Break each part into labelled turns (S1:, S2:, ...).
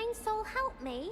S1: kind soul help me?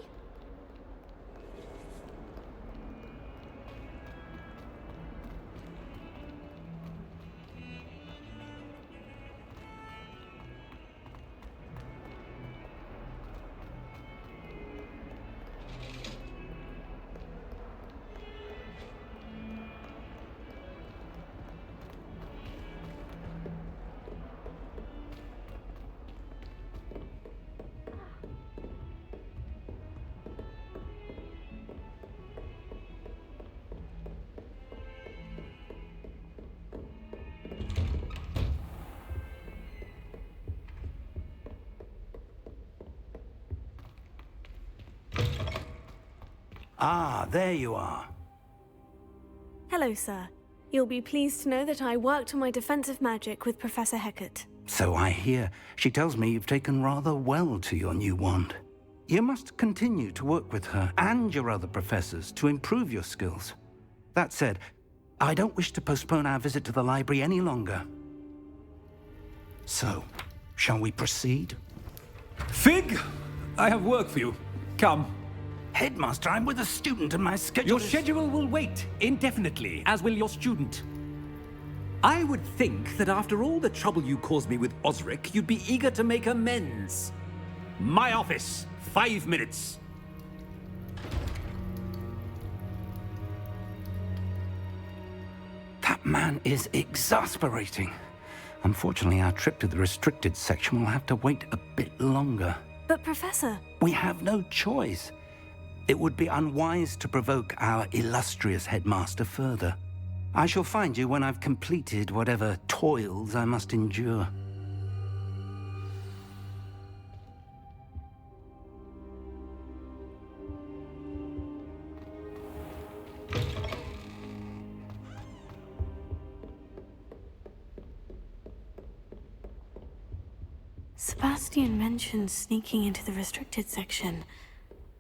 S2: Ah, there you are.
S3: Hello, sir. You'll be pleased to know that I worked on my defensive magic with Professor Hecat.
S2: So I hear. She tells me you've taken rather well to your new wand. You must continue to work with her and your other professors to improve your skills. That said, I don't wish to postpone our visit to the library any longer. So, shall we proceed?
S4: Fig, I have work for you. Come.
S2: Headmaster, I'm with a student and my schedule
S4: Your
S2: is...
S4: schedule will wait indefinitely, as will your student. I would think that after all the trouble you caused me with Osric, you'd be eager to make amends. My office, 5 minutes.
S2: That man is exasperating. Unfortunately, our trip to the restricted section will have to wait a bit longer.
S3: But, Professor...
S2: We have no choice. It would be unwise to provoke our illustrious headmaster further. I shall find you when I've completed whatever toils I must endure.
S3: Sebastian mentioned sneaking into the restricted section.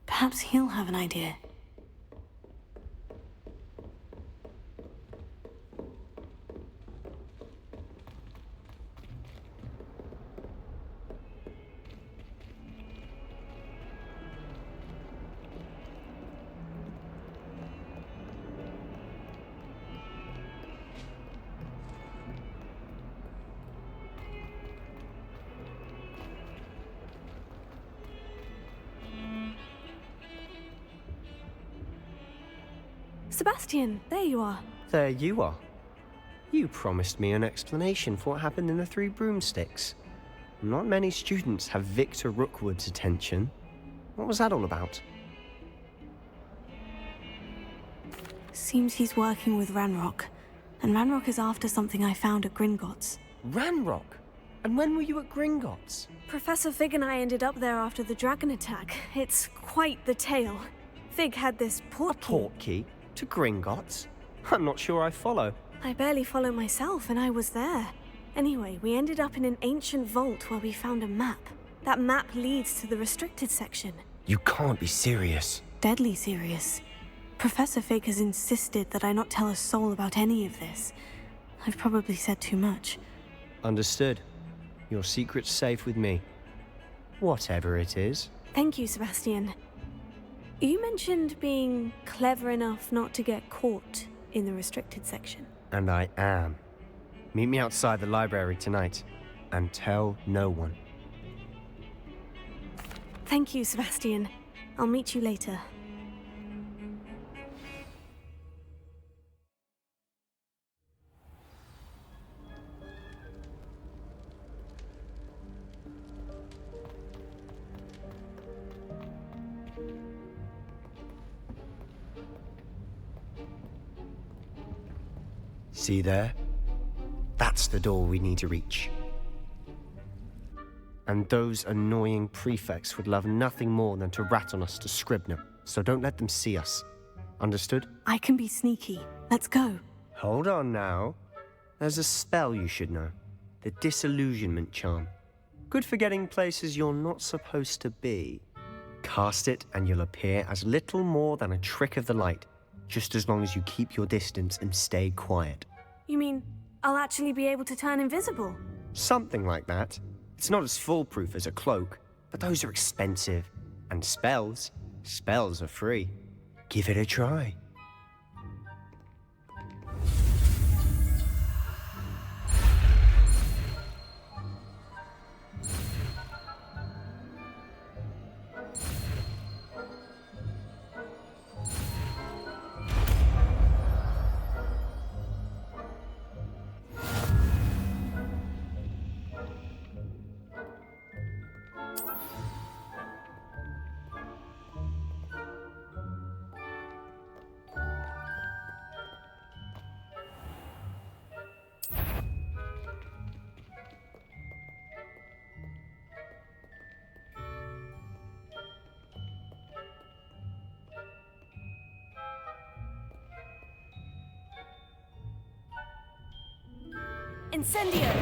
S3: Perhaps he'll have an idea. Sebastian, there you are.
S5: There you are. You promised me an explanation for what happened in the Three Broomsticks. Not many students have Victor Rookwood's attention. What was that all about?
S3: Seems he's working with Ranrock. And Ranrock is after something I found at Gringotts.
S5: Ranrock? And when were you at Gringotts?
S3: Professor Fig and I ended up there after the dragon attack. It's quite the tale. Fig had this portkey.
S5: A portkey? To Gringotts? I'm not sure I follow.
S3: I barely follow myself, and I was there. Anyway, we ended up in an ancient vault where we found a map. That map leads to the restricted section.
S5: You can't be serious.
S3: Deadly serious. Professor Fig has insisted that I not tell a soul about any of this. I've probably said too much.
S5: Understood. Your secret's safe with me. Whatever it is.
S3: Thank you, Sebastian. You mentioned being clever enough not to get caught in the restricted section.
S5: And I am. Meet me outside the library tonight, and tell no one.
S3: Thank you, Sebastian. I'll meet you later.
S5: See there? That's the door we need to reach. And those annoying prefects would love nothing more than to rat on us to Scribner, so don't let them see us. Understood?
S3: I can be sneaky. Let's go.
S5: Hold on now. There's a spell you should know. The Disillusionment Charm. Good for getting places you're not supposed to be. Cast it and you'll appear as little more than a trick of the light, just as long as you keep your distance and stay quiet.
S3: You mean I'll actually be able to turn invisible?
S5: Something like that. It's not as foolproof as a cloak, but those are expensive. And spells are free. Give it a try.
S3: Incendio!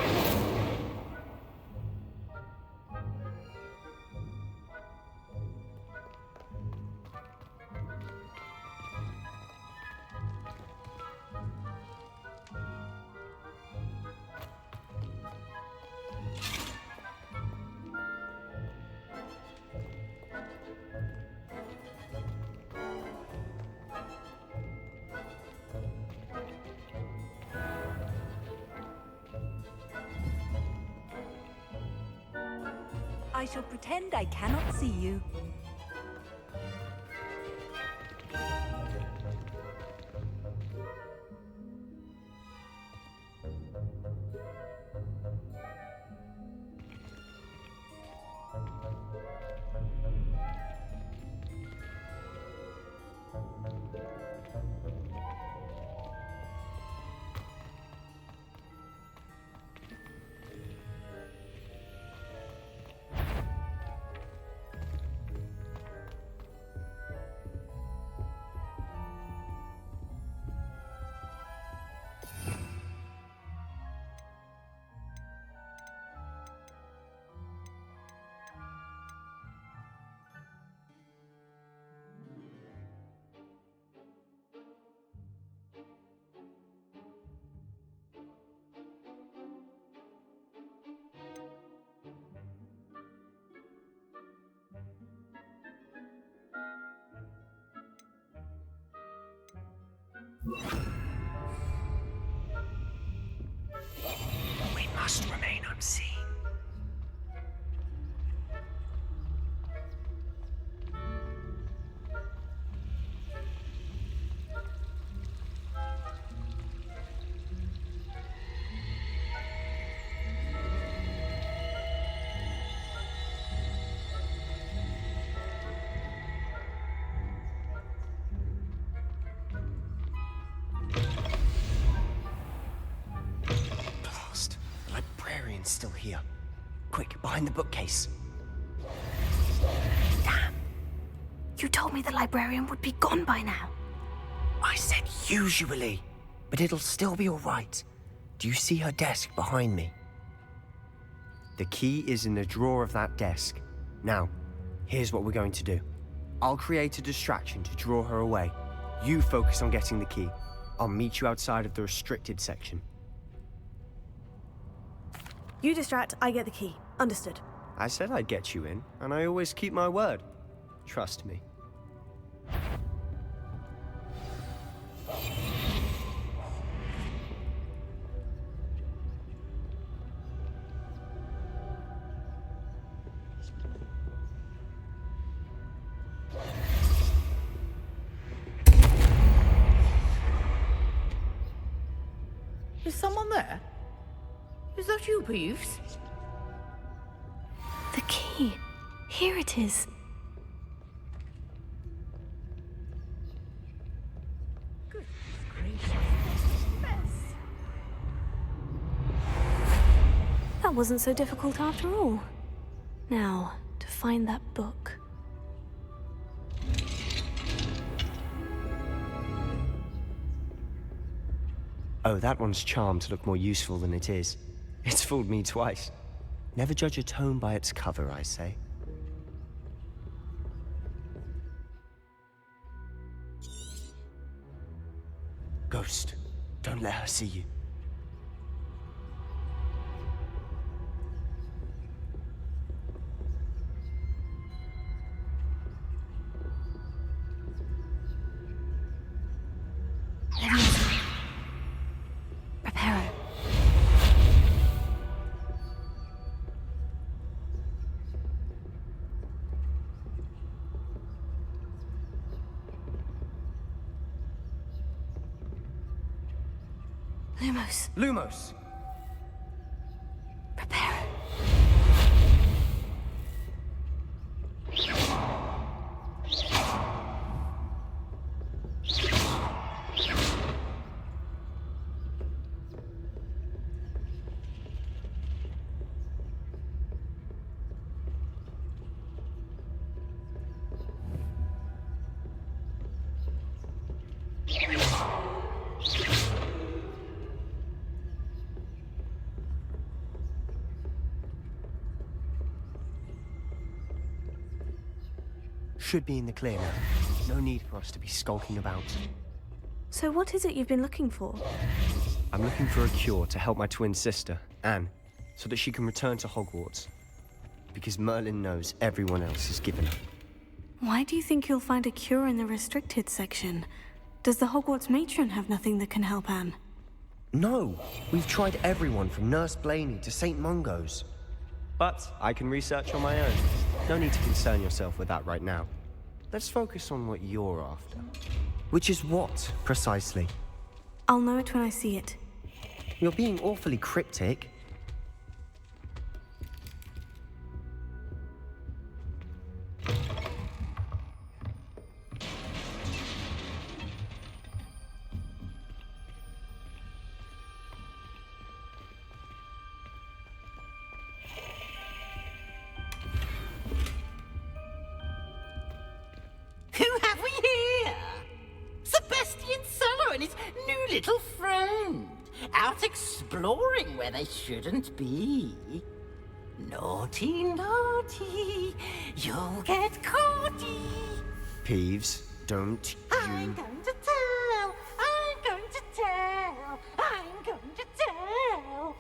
S1: I shall pretend I cannot see you.
S5: We must remain unseen. Blast. The librarian's still here. Quick, behind the bookcase.
S3: Damn. You told me the librarian would be gone by now.
S5: I said usually, but it'll still be all right. Do you see her desk behind me? The key is in the drawer of that desk. Now, here's what we're going to do. I'll create a distraction to draw her away. You focus on getting the key. I'll meet you outside of the restricted section.
S3: You distract, I get the key. Understood.
S5: I said I'd get you in, and I always keep my word. Trust me.
S6: Is someone there? Is that you, Peeves?
S3: The key. Here it is.
S6: Goodness gracious. Mess.
S3: That wasn't so difficult after all. Now, to find that book.
S5: Oh, that one's charmed to look more useful than it is. It's fooled me twice. Never judge a tome by its cover, I say. Ghost, don't let her see you.
S3: Lumos,
S5: Lumos!
S3: prepare.
S5: Should be in the clear now. No need for us to be skulking about.
S3: So what is it you've been looking for?
S5: I'm looking for a cure to help my twin sister, Anne, so that she can return to Hogwarts. Because Merlin knows everyone else is given up.
S3: Why do you think you'll find a cure in the restricted section? Does the Hogwarts matron have nothing that can help Anne?
S5: No! We've tried everyone from Nurse Blaney to St. Mungo's. But I can research on my own. No need to concern yourself with that right now. Let's focus on what you're after. Which is what, precisely?
S3: I'll know it when I see it.
S5: You're being awfully cryptic.
S7: Who have we here? Sebastian Cello and his new little friend, out exploring where they shouldn't be. Naughty, naughty, you'll get caughty.
S5: Peeves, don't
S7: I'm
S5: you...
S7: going to tell, I'm going to tell, I'm going to tell.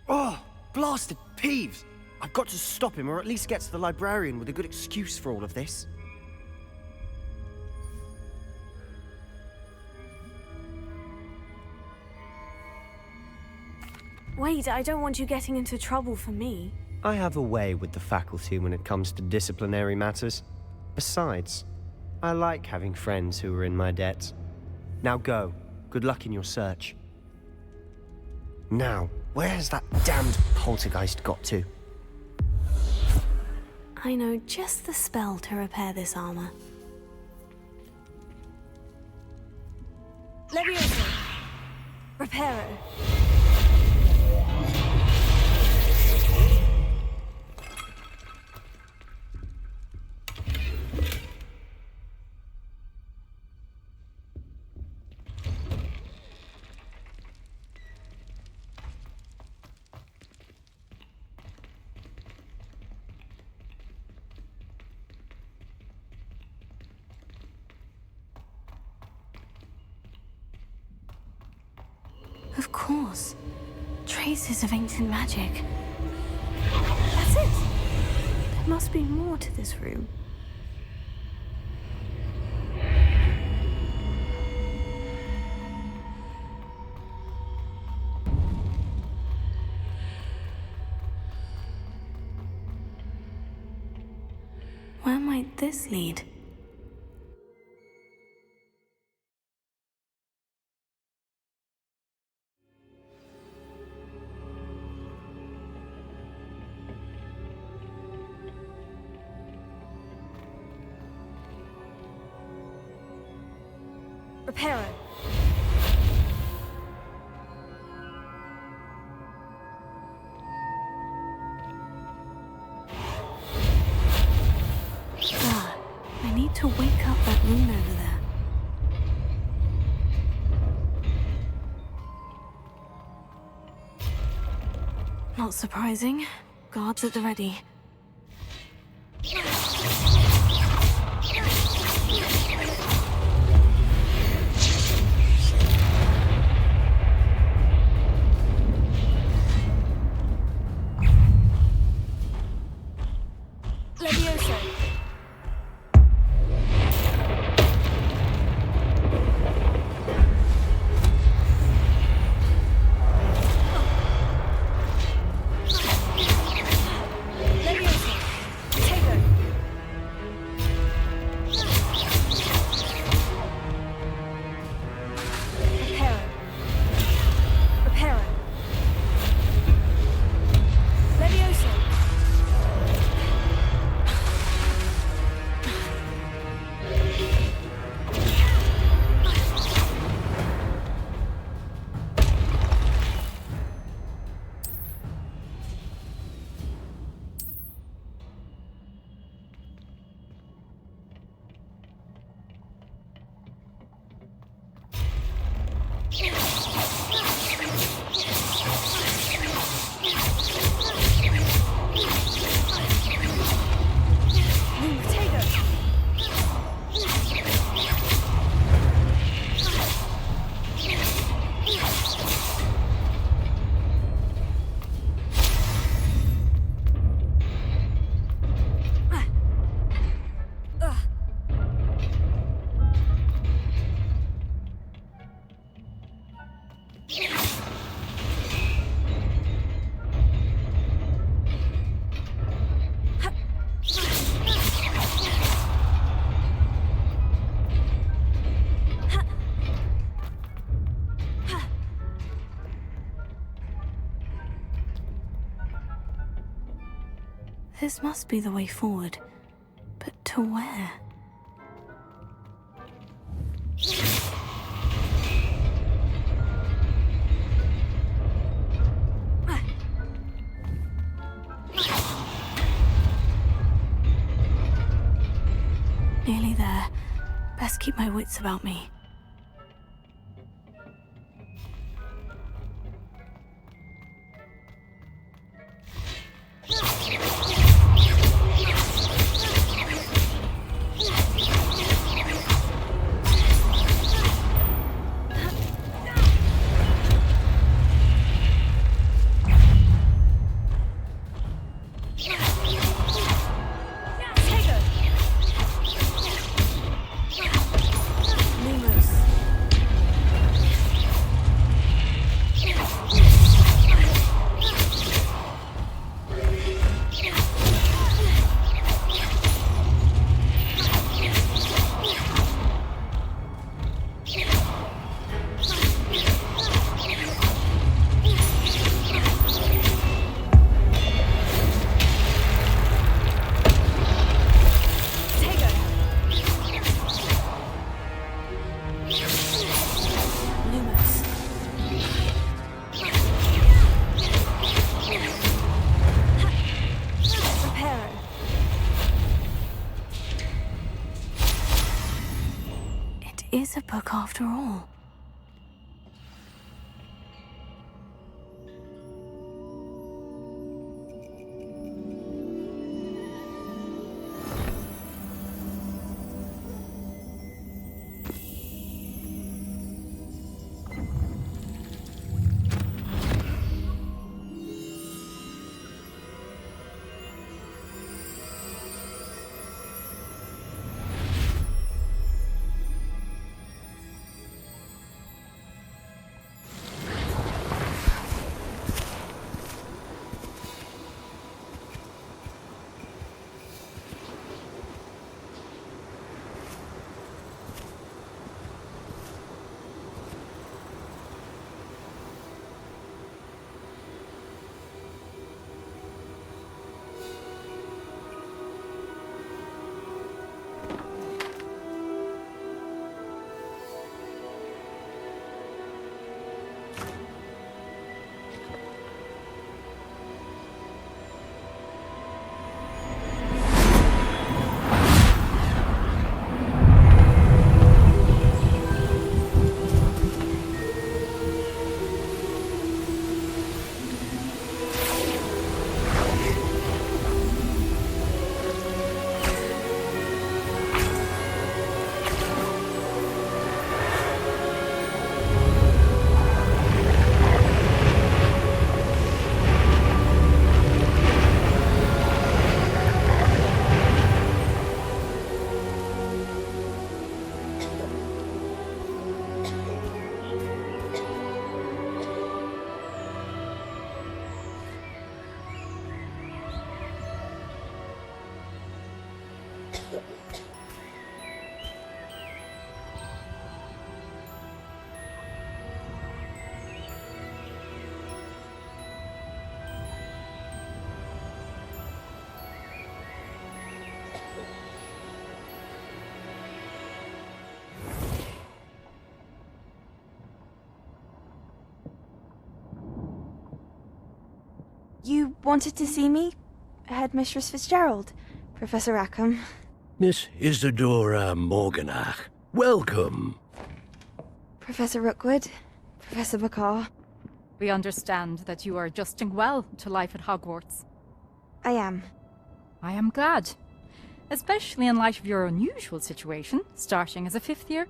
S5: Oh, blasted Peeves! I've got to stop him, or at least get to the librarian with a good excuse for all of this.
S3: Wait, I don't want you getting into trouble for me.
S5: I have a way with the faculty when it comes to disciplinary matters. Besides, I like having friends who are in my debt. Now go. Good luck in your search. Now, where has that damned poltergeist got to?
S3: I know just the spell to repair this armor. Levioso! Reparo! Of course. Traces of ancient magic. That's it! There must be more to this room. Where might this lead? Reparo. Ah, I need to wake up that moon over there. Not surprising. Guards at the ready. Levioso. Levioso. Potato. This must be the way forward. But to where? Nearly there. Best keep my wits about me. Is a book after all.
S8: You wanted to see me? Headmistress Fitzgerald, Professor Rackham.
S9: Miss Isadora Morganach, welcome.
S8: Professor Rookwood, Professor Bakar.
S10: We understand that you are adjusting well to life at Hogwarts.
S8: I am.
S10: I am glad. Especially in light of your unusual situation, starting as a 5th year.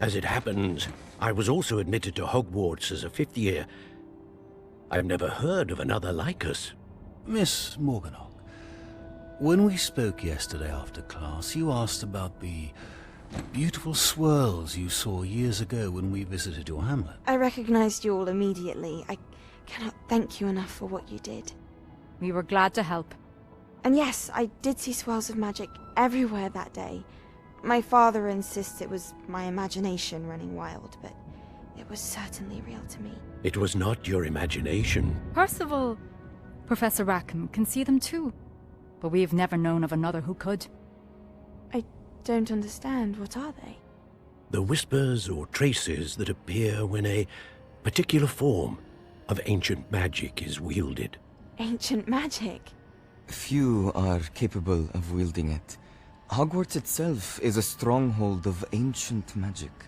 S9: As it happens, I was also admitted to Hogwarts as a 5th year. I've never heard of another like us.
S11: Miss Morganach, when we spoke yesterday after class, you asked about the beautiful swirls you saw years ago when we visited your hamlet.
S8: I recognized you all immediately. I cannot thank you enough for what you did.
S10: We were glad to help.
S8: And yes, I did see swirls of magic everywhere that day. My father insists it was my imagination running wild, but it was certainly real to me.
S9: It was not your imagination.
S10: Percival, Professor Rackham can see them too. but we've never known of another who could.
S8: I don't understand. What are they?
S9: The whispers or traces that appear when a particular form of ancient magic is wielded.
S8: Ancient magic?
S12: Few are capable of wielding it. Hogwarts itself is a stronghold of ancient magic.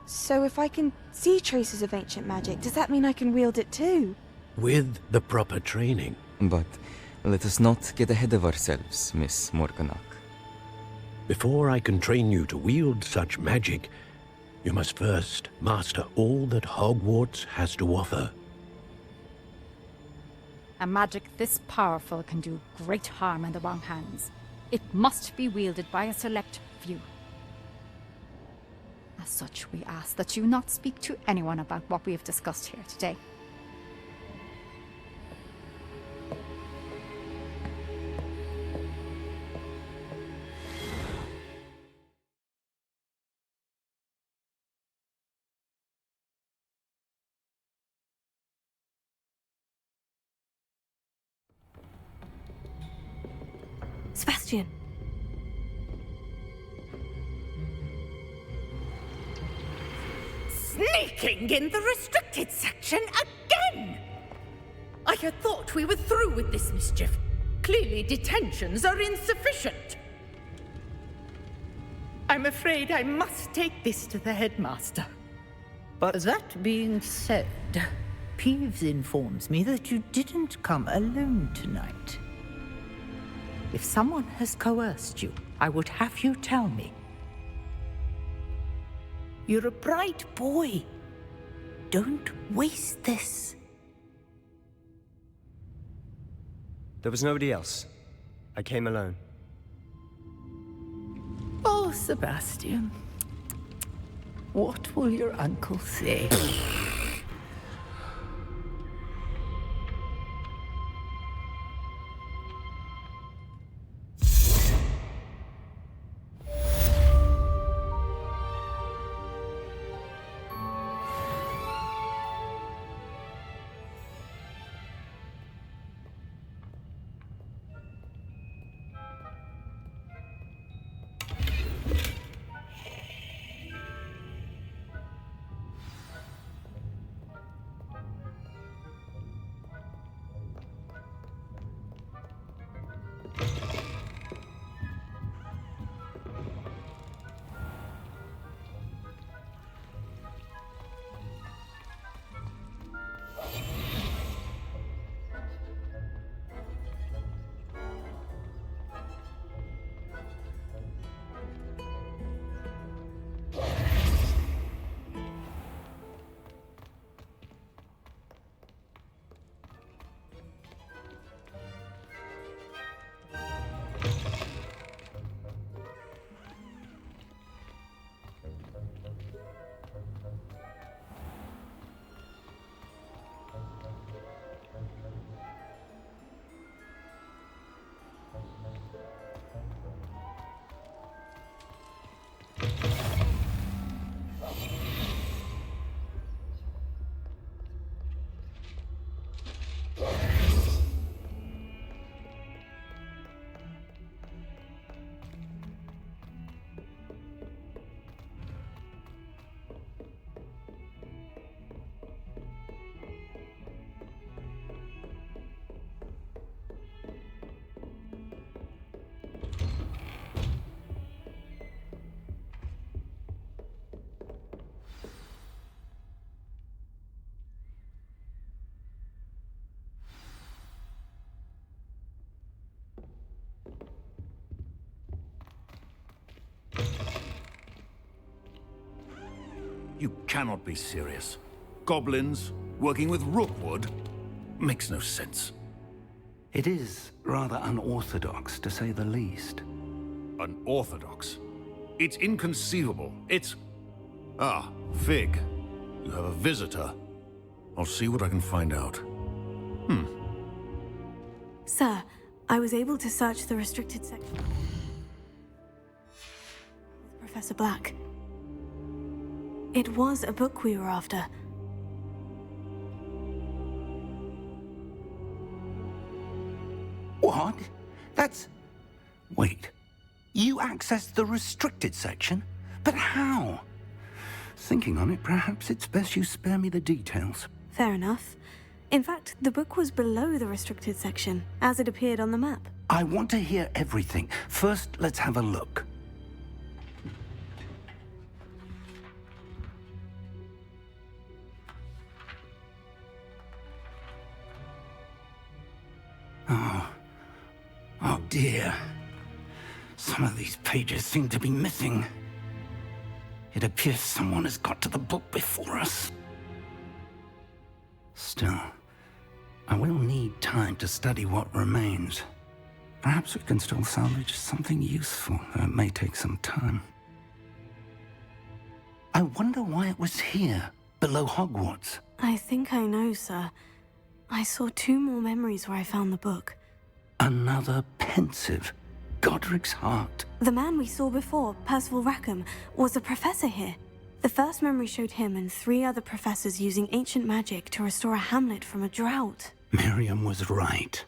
S8: So if I can see traces of ancient magic, does that mean I can wield it too?
S9: With the proper training.
S12: But let us not get ahead of ourselves, Miss Morganach.
S9: Before I can train you to wield such magic, you must first master all that Hogwarts has to offer.
S10: A magic this powerful can do great harm in the wrong hands. It must be wielded by a select few. As such, we ask that you not speak to anyone about what we have discussed here today.
S3: Sebastian.
S6: Sneaking in the restricted section again! I had thought we were through with this mischief. Clearly detentions are insufficient. I'm afraid I must take this to the headmaster. But that being said, Peeves informs me that you didn't come alone tonight. If someone has coerced you, I would have you tell me. You're a bright boy. Don't waste this.
S5: There was nobody else. I came alone.
S6: Oh, Sebastian. What will your uncle say?
S11: You cannot be serious. Goblins working with Rookwood makes no sense.
S2: It is rather unorthodox, to say the least.
S11: Unorthodox? It's inconceivable. It's... Ah, Fig. You have a visitor. I'll see what I can find out.
S3: Sir, I was able to search the restricted section with Professor Black. It was a book we were after.
S2: What? That's... Wait. You accessed the restricted section? But how? Thinking on it, perhaps it's best you spare me the details.
S3: Fair enough. In fact, the book was below the restricted section, as it appeared on the map.
S2: I want to hear everything. First, let's have a look. Oh dear. Some of these pages seem to be missing. It appears someone has got to the book before us. Still, I will need time to study what remains. Perhaps we can still salvage something useful, though it may take some time. I wonder why it was here, below Hogwarts.
S3: I think I know, sir. I saw 2 more memories where I found the book.
S2: Another pensive. Godric's heart.
S3: The man we saw before, Percival Rackham, was a professor here. The first memory showed him and 3 other professors using ancient magic to restore a hamlet from a drought.
S2: Miriam was right.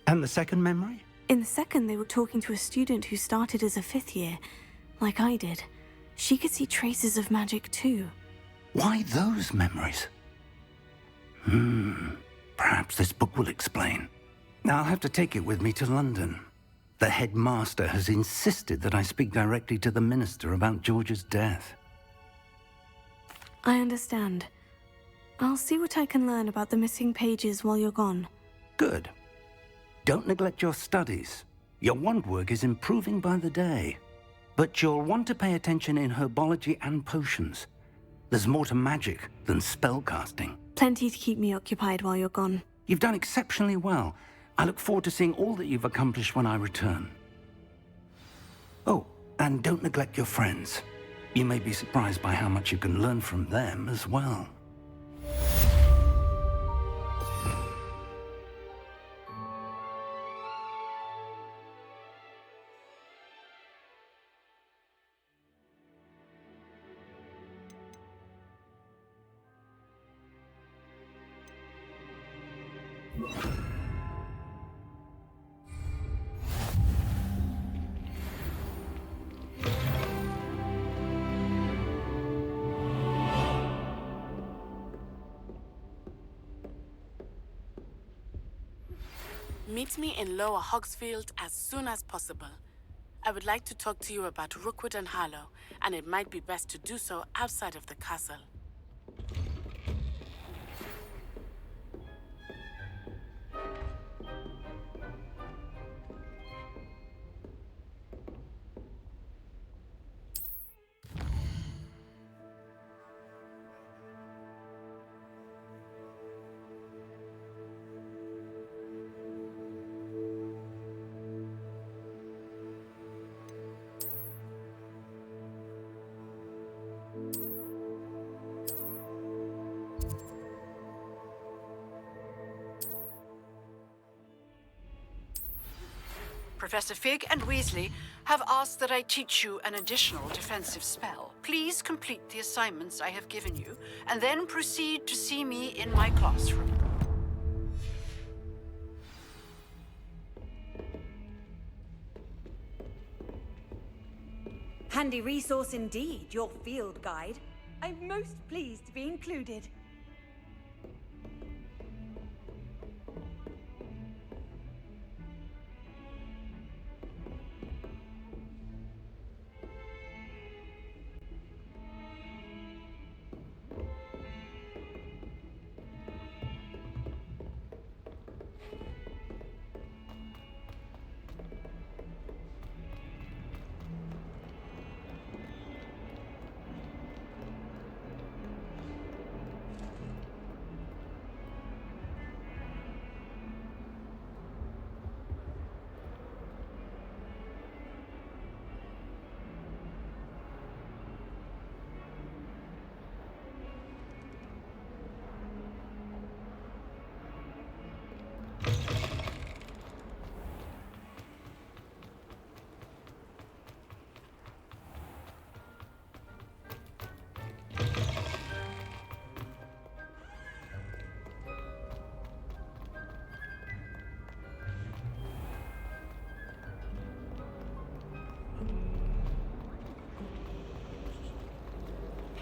S2: And the second memory?
S3: In the second, they were talking to a student who started as a 5th year, like I did. She could see traces of magic too.
S2: Why those memories? Perhaps this book will explain. I'll have to take it with me to London. The headmaster has insisted that I speak directly to the minister about George's death.
S3: I understand. I'll see what I can learn about the missing pages while you're gone.
S2: Good. Don't neglect your studies. Your wand work is improving by the day. But you'll want to pay attention in herbology and potions. There's more to magic than spellcasting.
S3: Plenty to keep me occupied while you're gone.
S2: You've done exceptionally well. I look forward to seeing all that you've accomplished when I return. Oh, and don't neglect your friends. You may be surprised by how much you can learn from them as well.
S13: Meet me in Lower Hogsfield as soon as possible. I would like to talk to you about Rookwood and Harlow, and it might be best to do so outside of the castle.
S14: Professor Fig and Weasley have asked that I teach you an additional defensive spell. Please complete the assignments I have given you, and then proceed to see me in my classroom.
S1: Handy resource indeed, your field guide. I'm most pleased to be included.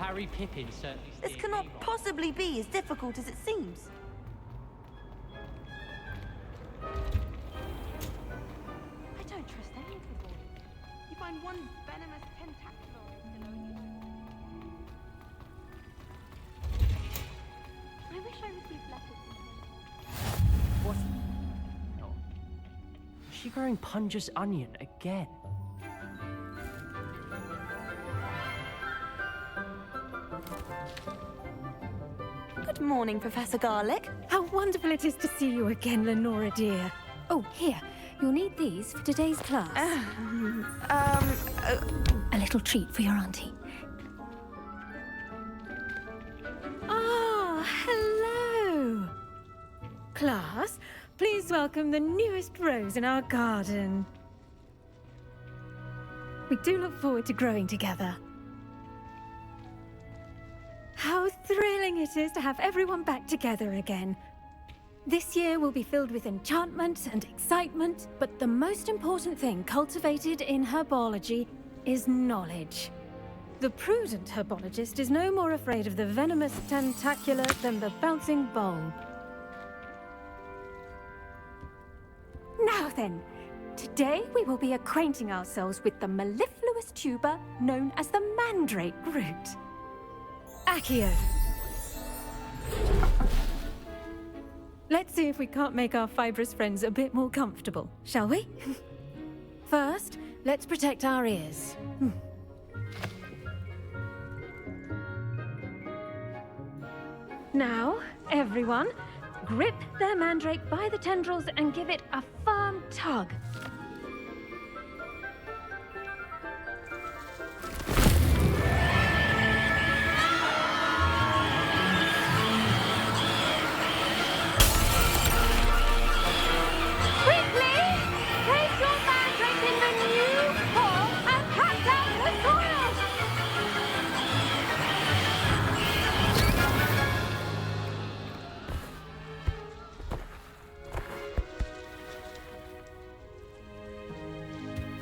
S15: Harry Pippin certainly
S16: This
S15: steered
S16: cannot
S15: me wrong.
S16: possibly be as difficult as it seems.
S8: I don't trust any of the boys. You find one venomous tentacular below you. I wish I received letters from him.
S17: What? No. Is she growing Punja's onion again?
S16: Good morning, Professor Garlic.
S3: How wonderful it is to see you again, Lenora dear. Oh, here. You'll need these for today's class. A little treat for your auntie. Ah, hello. Class, please welcome the newest rose in our garden. We do look forward to growing together. How thrilling it is to have everyone back together again. This year will be filled with enchantment and excitement, but the most important thing cultivated in herbology is knowledge. The prudent herbologist is no more afraid of the venomous tentacula than the bouncing bulb. Now then, today we will be acquainting ourselves with the mellifluous tuber known as the mandrake root. Accio. Let's see if we can't make our fibrous friends a bit more comfortable, shall we? First, let's protect our ears. Now, everyone, grip their mandrake by the tendrils and give it a firm tug.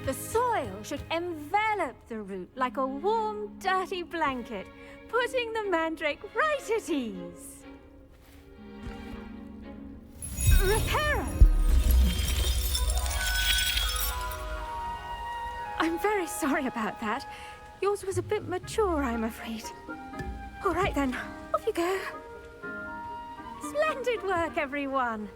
S3: The soil should envelop the root like a warm, dirty blanket, putting the mandrake right at ease. Reparo! I'm very sorry about that. Yours was a bit mature, I'm afraid. All right then, off you go. Splendid work, everyone.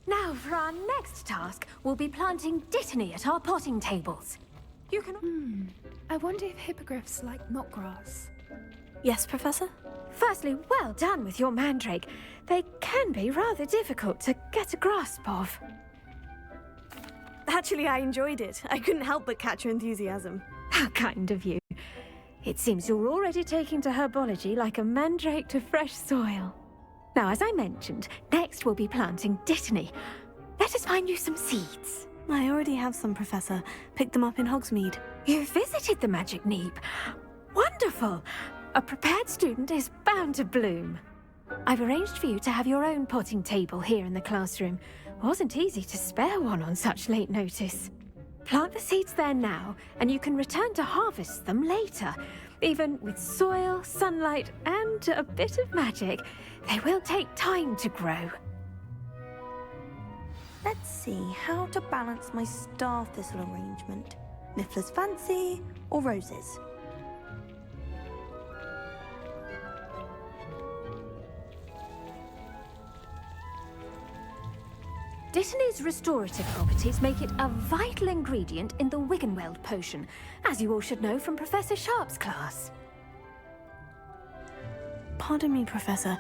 S3: Now, for our next task, we'll be planting dittany at our potting tables. You can...
S18: I wonder if hippogriffs like mock grass.
S3: Yes, Professor? Firstly, well done with your mandrake. They can be rather difficult to get a grasp of.
S19: Actually, I enjoyed it. I couldn't help but catch your enthusiasm.
S3: How kind of you. It seems you're already taking to herbology like a mandrake to fresh soil. Now, as I mentioned, next we'll be planting dittany. Let us find you some seeds.
S19: I already have some, Professor. Picked them up in Hogsmeade.
S3: You visited the Magic Neep. Wonderful! A prepared student is bound to bloom. I've arranged for you to have your own potting table here in the classroom. Wasn't easy to spare one on such late notice. Plant the seeds there now, and you can return to harvest them later. Even with soil, sunlight, and a bit of magic, they will take time to grow.
S16: Let's see how to balance my star thistle arrangement. Niffler's fancy or roses?
S3: Dittany's restorative properties make it a vital ingredient in the Wiggenweld potion, as you all should know from Professor Sharp's class.
S19: Pardon me, Professor.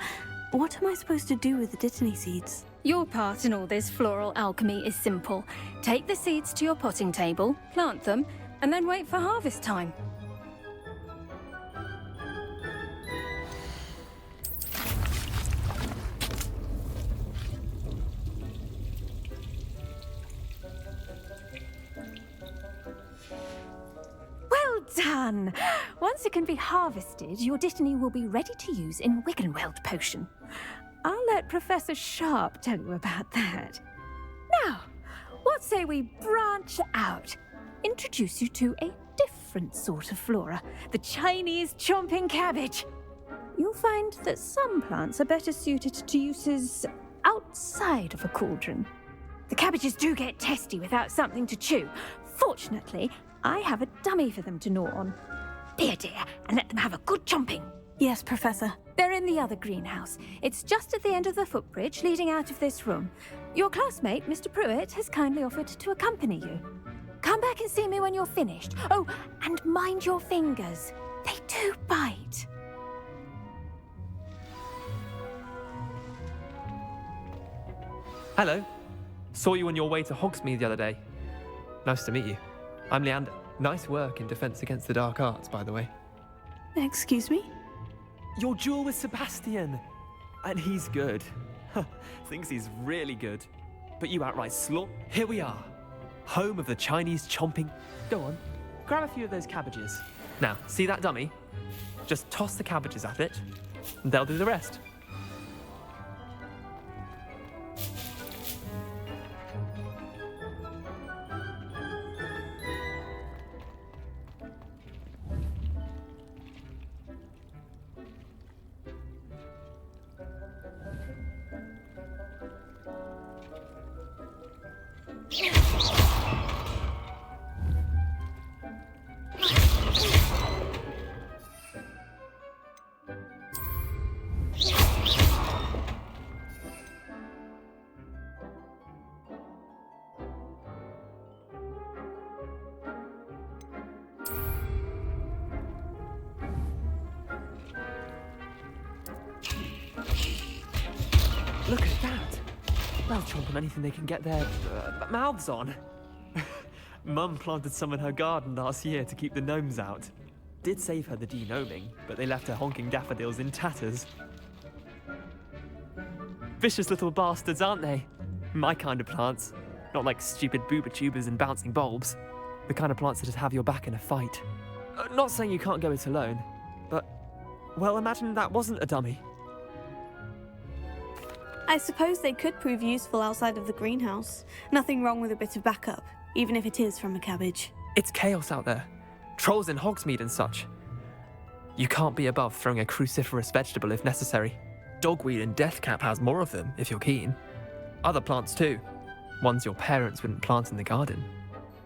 S19: What am I supposed to do with the dittany seeds?
S3: Your part in all this floral alchemy is simple. Take the seeds to your potting table, plant them, and then wait for harvest time. Well done! Once it can be harvested, your dittany will be ready to use in Wiggenweld potion. I'll let Professor Sharp tell you about that. Now, what say we branch out? introduce you to a different sort of flora, the Chinese chomping cabbage. You'll find that some plants are better suited to uses outside of a cauldron. The cabbages do get testy without something to chew. Fortunately, I have a dummy for them to gnaw on. Be dear, and let them have a good chomping.
S19: Yes, Professor.
S3: They're in the other greenhouse. It's just at the end of the footbridge leading out of this room. Your classmate, Mr. Pruitt, has kindly offered to accompany you. Come back and see me when you're finished. Oh, and mind your fingers. They do bite.
S15: Hello. Saw you on your way to Hogsmeade the other day. Nice to meet you. I'm Leander. Nice work in Defense Against the Dark Arts, by the way.
S19: Excuse me?
S15: Your duel with Sebastian! And he's good. Thinks he's really good. But you outright slaught. Here we are. Home of the Chinese chomping. Go on, grab a few of those cabbages. Now, see that dummy? Just toss the cabbages at it, and they'll do the rest. Look at that! They'll chomp on anything they can get their mouths on. Mum planted some in her garden last year to keep the gnomes out. Did save her the de-gnoming, but they left her honking daffodils in tatters. Vicious little bastards, aren't they? My kind of plants. Not like stupid booba tubers and bouncing bulbs. The kind of plants that just have your back in a fight. Not saying you can't go it alone, but, well, imagine that wasn't a dummy.
S19: I suppose they could prove useful outside of the greenhouse. Nothing wrong with a bit of backup, even if it is from a cabbage.
S15: It's chaos out there. Trolls in Hogsmeade and such. You can't be above throwing a cruciferous vegetable if necessary. Dogweed and deathcap has more of them, if you're keen. Other plants too. Ones your parents wouldn't plant in the garden.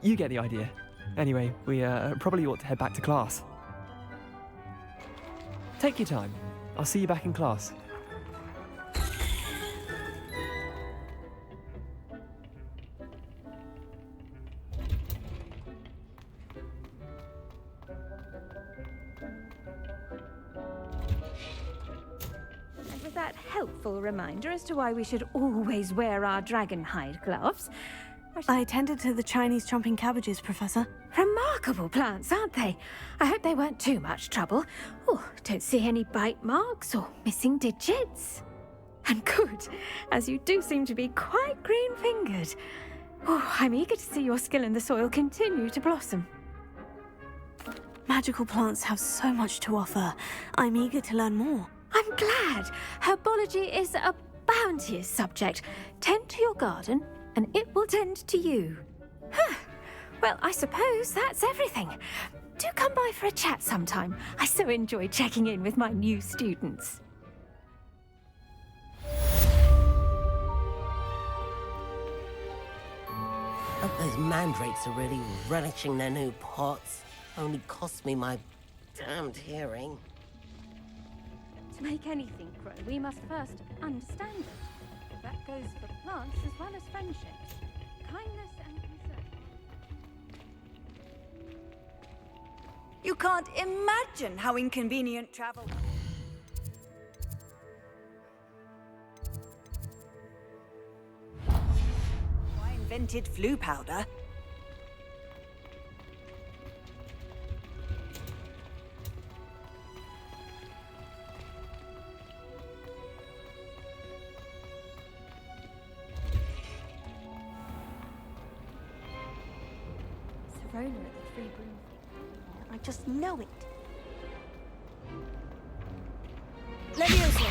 S15: You get the idea. Anyway, we probably ought to head back to class. Take your time. I'll see you back in class.
S3: And with that helpful reminder as to why we should always wear our dragon hide gloves,
S19: I attended to the Chinese chomping cabbages, Professor.
S3: Remarkable plants, aren't they? I hope they weren't too much trouble. Oh, don't see any bite marks or missing digits. And good, as you do seem to be quite green-fingered. Oh, I'm eager to see your skill in the soil continue to blossom.
S19: Magical plants have so much to offer. I'm eager to learn more.
S3: I'm glad. Herbology is a bounteous subject. Tend to your garden, and it will tend to you. Well, I suppose that's everything. Do come by for a chat sometime. I so enjoy checking in with my new students.
S7: Hope those mandrakes are really relishing their new pots. Only cost me my damned hearing.
S3: To make anything grow, we must first understand it. That goes for plants as well as friendships, kindness and concern.
S1: You can't imagine how inconvenient travel. I invented flu powder.
S3: Serona at the Three Broom.
S16: I just know it.
S1: Leviosa.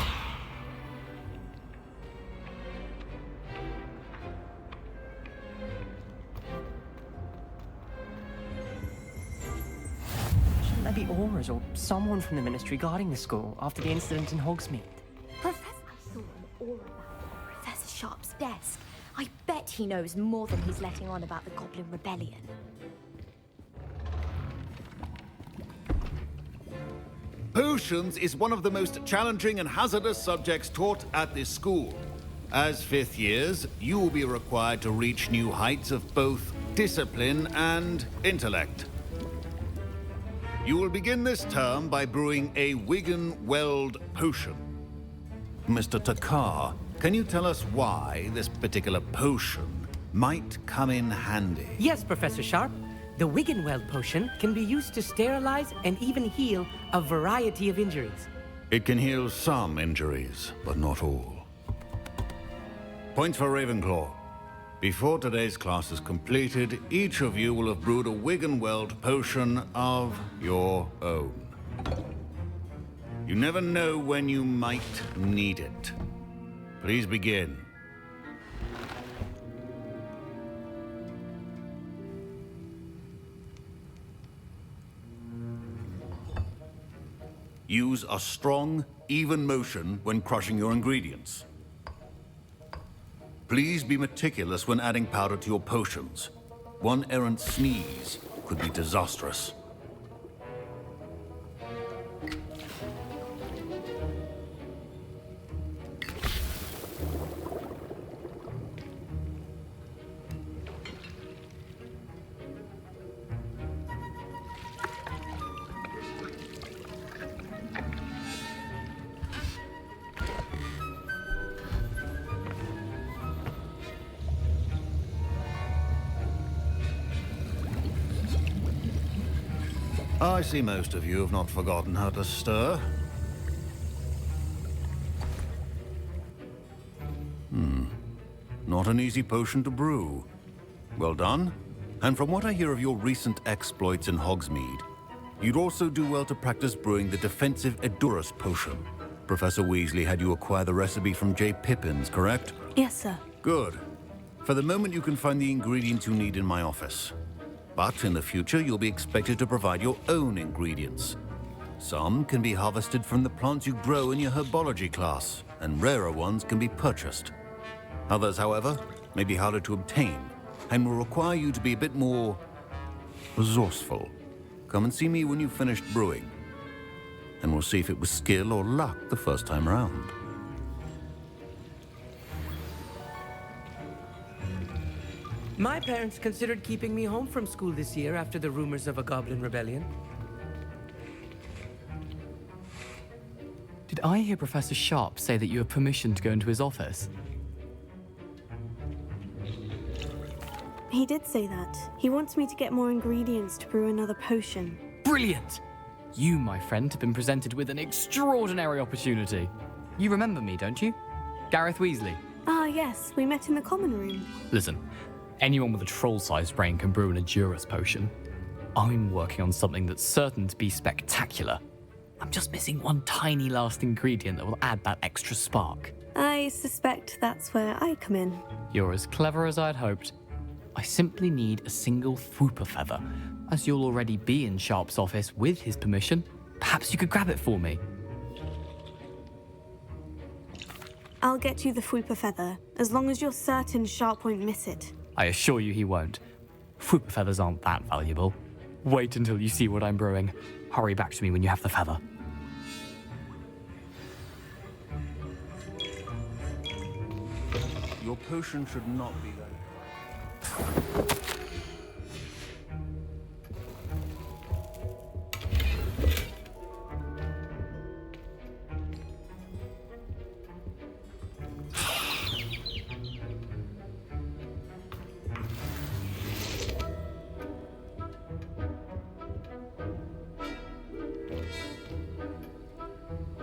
S17: Auras or someone from the Ministry guarding the school after the incident in Hogsmeade.
S20: I saw an aura on Professor Sharp's desk. I bet he knows more than he's letting on about the Goblin Rebellion.
S21: Potions is one of the most challenging and hazardous subjects taught at this school. As fifth years, you will be required to reach new heights of both discipline and intellect. You will begin this term by brewing a Wigan-Weld potion. Mr. Takar, can you tell us why this particular potion might come in handy?
S22: Yes, Professor Sharp. The Wigan-Weld potion can be used to sterilize and even heal a variety of injuries.
S21: It can heal some injuries, but not all. Points for Ravenclaw. Before today's class is completed, each of you will have brewed a Wigan-Weld potion of your own. You never know when you might need it. Please begin. Use a strong, even motion when crushing your ingredients. Please be meticulous when adding powder to your potions. One errant sneeze could be disastrous. I see most of you have not forgotten how to stir. Not an easy potion to brew. Well done. And from what I hear of your recent exploits in Hogsmeade, you'd also do well to practice brewing the defensive Edurus potion. Professor Weasley had you acquire the recipe from J. Pippins, correct?
S19: Yes, sir.
S21: Good. For the moment, you can find the ingredients you need in my office. But in the future, you'll be expected to provide your own ingredients. Some can be harvested from the plants you grow in your herbology class, and rarer ones can be purchased. Others, however, may be harder to obtain, and will require you to be a bit more resourceful. Come and see me when you've finished brewing, and we'll see if it was skill or luck the first time around.
S22: My parents considered keeping me home from school this year after the rumors of a Goblin Rebellion.
S23: Did I hear Professor Sharp say that you have permission to go into his office?
S19: He did say that. He wants me to get more ingredients to brew another potion.
S23: Brilliant! You, my friend, have been presented with an extraordinary opportunity. You remember me, don't you? Gareth Weasley.
S19: Ah, yes. We met in the common room.
S23: Listen, anyone with a troll-sized brain can brew an Edurus potion. I'm working on something that's certain to be spectacular. I'm just missing one tiny last ingredient that will add that extra spark.
S19: I suspect that's where I come in.
S23: You're as clever as I'd hoped. I simply need a single Fwooper feather. As you'll already be in Sharp's office with his permission, perhaps you could grab it for me.
S19: I'll get you the Fwooper feather, as long as you're certain Sharp won't miss it.
S23: I assure you he won't. Fwooper feathers aren't that valuable. Wait until you see what I'm brewing. Hurry back to me when you have the feather.
S21: Your potion should not be that.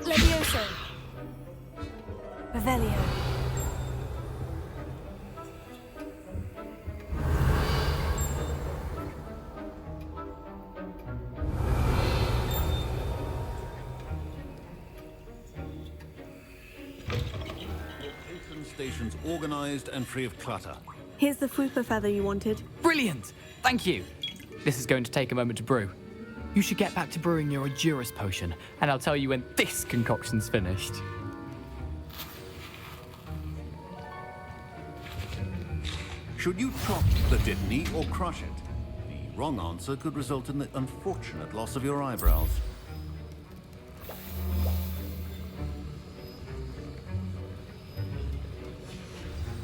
S19: Levioso. Revelio.
S21: Stations organized and free of clutter.
S19: Here's the Fwooper feather you wanted.
S23: Brilliant! Thank you. This is going to take a moment to brew. You should get back to brewing your Edurus potion, and I'll tell you when this concoction's finished.
S21: Should you chop the Dittany or crush it? The wrong answer could result in the unfortunate loss of your eyebrows.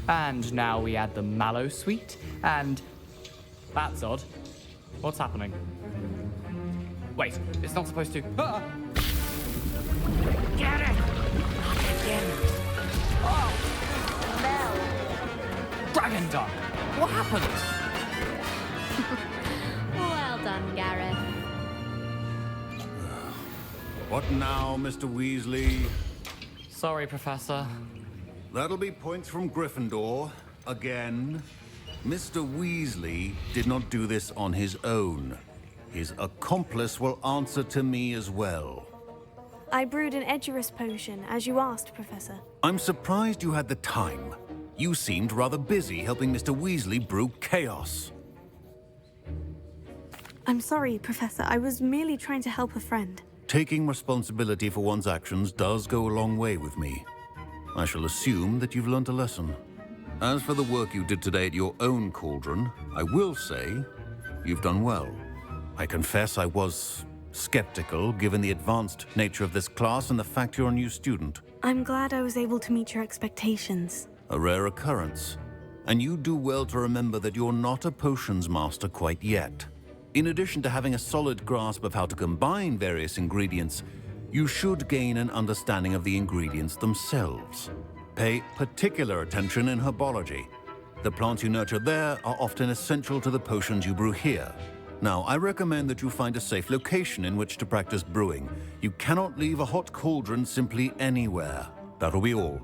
S23: And now we add the mallow sweet, and... That's odd. What's happening? Wait, it's not supposed to... Ah!
S20: Get it! Again. Oh, smell.
S23: Dragon Duck! What happened?
S20: Well done, Gareth.
S21: What now, Mr. Weasley?
S23: Sorry, Professor.
S21: That'll be points from Gryffindor. Again. Mr. Weasley did not do this on his own. His accomplice will answer to me as well.
S19: I brewed an Edurus potion, as you asked, Professor.
S21: I'm surprised you had the time. You seemed rather busy helping Mr. Weasley brew chaos.
S19: I'm sorry, Professor. I was merely trying to help a friend.
S21: Taking responsibility for one's actions does go a long way with me. I shall assume that you've learnt a lesson. As for the work you did today at your own cauldron, I will say you've done well. I confess I was skeptical, given the advanced nature of this class and the fact you're a new student.
S19: I'm glad I was able to meet your expectations.
S21: A rare occurrence. And you do well to remember that you're not a potions master quite yet. In addition to having a solid grasp of how to combine various ingredients, you should gain an understanding of the ingredients themselves. Pay particular attention in herbology. The plants you nurture there are often essential to the potions you brew here. Now, I recommend that you find a safe location in which to practice brewing. You cannot leave a hot cauldron simply anywhere. That'll be all.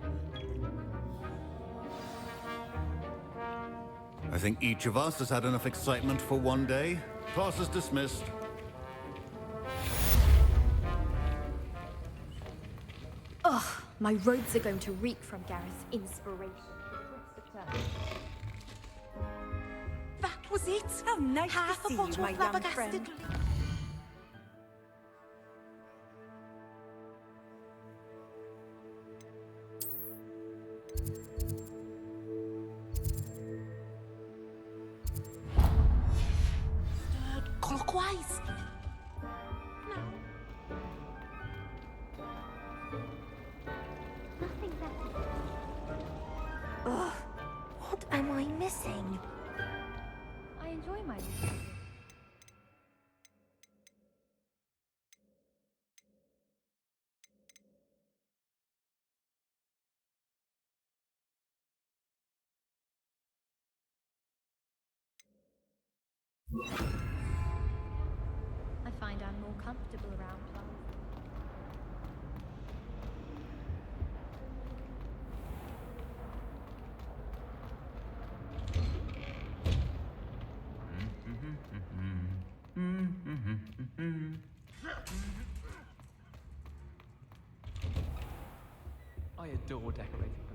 S21: I think each of us has had enough excitement for one day. Class is dismissed.
S20: Ugh, my robes are going to reek from Gareth's inspiration.
S1: That was it. How nice
S20: Half
S1: to
S20: a
S1: see you,
S20: bottle
S1: my
S20: of
S1: young
S20: flabbergasted
S1: friend.
S13: Clockwise.
S20: Ugh, what am I missing? I enjoy my music. I find I'm more comfortable around plants.
S15: I adore decorating